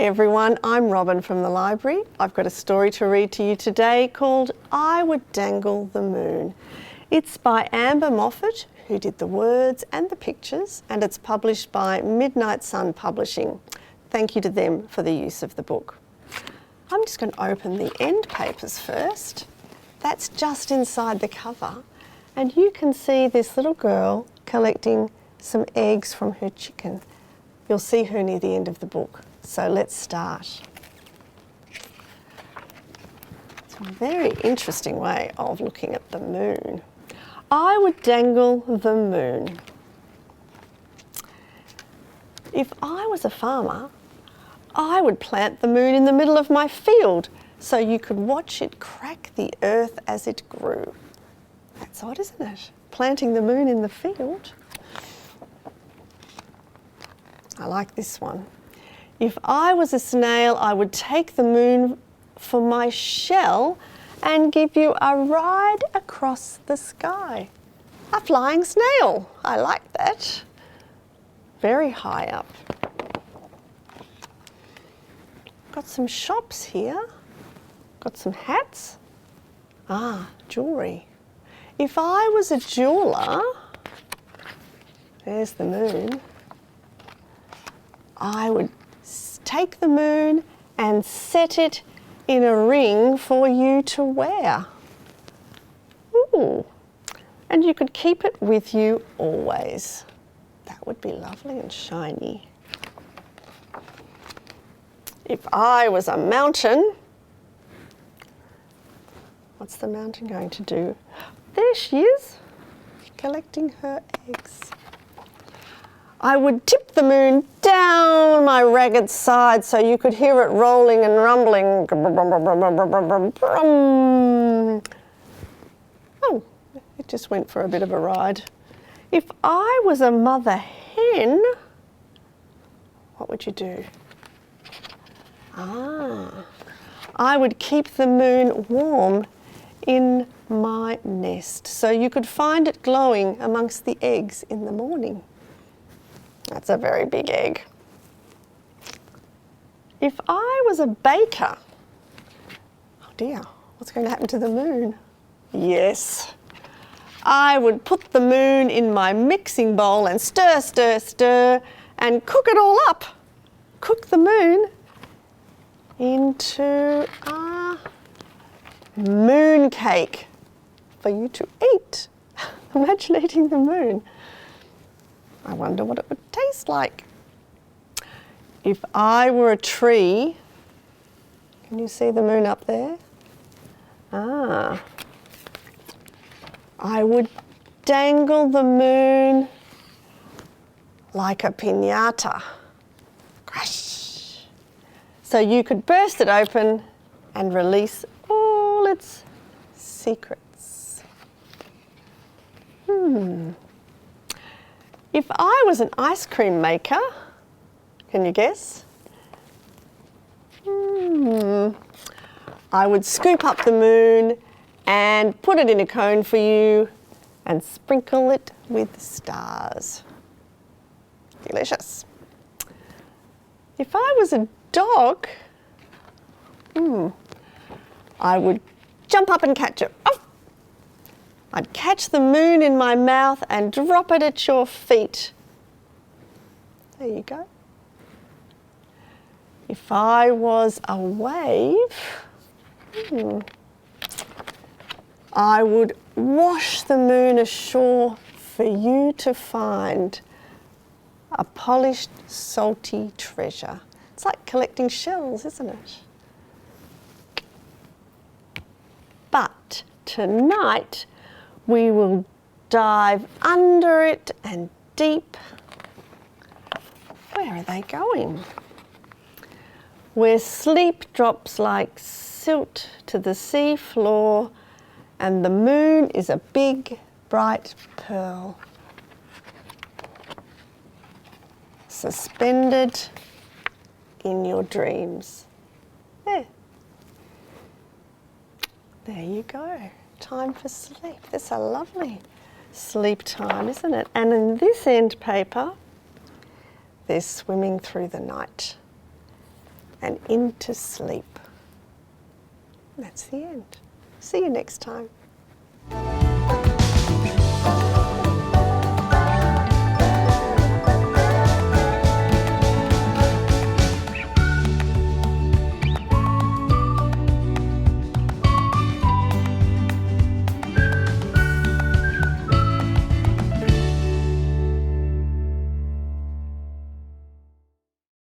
Hi everyone, I'm Robyn from the library. I've got a story to read to you today called I Would Dangle the Moon. It's by Moffat, who did the words and the pictures, and it's published by MidnightSun Publishing. Thank you to them for the use of the book. I'm just going to open the end papers first. That's just inside the cover, and you can see this little girl collecting some eggs from her chicken. You'll see her near the end of the book. So let's start. It's a very interesting way of looking at the moon. I would dangle the moon. If I was a farmer, I would plant the moon in the middle of my field so you could watch it crack the earth as it grew. That's odd, isn't it? Planting the moon in the field. I like this one. If I was a snail, I would take the moon for my shell and give you a ride across the sky. A flying snail. I like that. Very high up. Got some shops here. Got some hats. Jewellery. If I was a jeweller, there's the moon, I would take the moon and set it in a ring for you to wear. Ooh, and you could keep it with you always. That would be lovely and shiny. If I was a mountain, what's the mountain going to do? There she is, collecting her eggs. I would tip the moon down my ragged side so you could hear it rolling and rumbling. Oh, it just went for a bit of a ride. If I was a mother hen, what would you do? I would keep the moon warm in my nest so you could find it glowing amongst the eggs in the morning. That's a very big egg. If I was a baker, oh dear, what's going to happen to the moon? Yes, I would put the moon in my mixing bowl and stir, stir, stir, and cook it all up. Cook the moon into a moon cake for you to eat. Imagine eating the moon. I wonder what it would taste like. If I were a tree, can you see the moon up there? I would dangle the moon like a piñata. Crash! So you could burst it open and release all its secrets. If I was an ice cream maker, can you guess? I would scoop up the moon and put it in a cone for you and sprinkle it with stars. Delicious. If I was a dog, I would jump up and catch it. Oh! I'd catch the moon in my mouth and drop it at your feet. There you go. If I was a wave, I would wash the moon ashore for you to find a polished, salty treasure. It's like collecting shells, isn't it? But tonight, we will dive under it and deep. Where are they going? Where sleep drops like silt to the sea floor and the moon is a big, bright pearl. Suspended in your dreams. There. There you go. Time for sleep. That's a lovely sleep time, isn't it? And in this end paper, they're swimming through the night. and into sleep. That's the end. See you next time.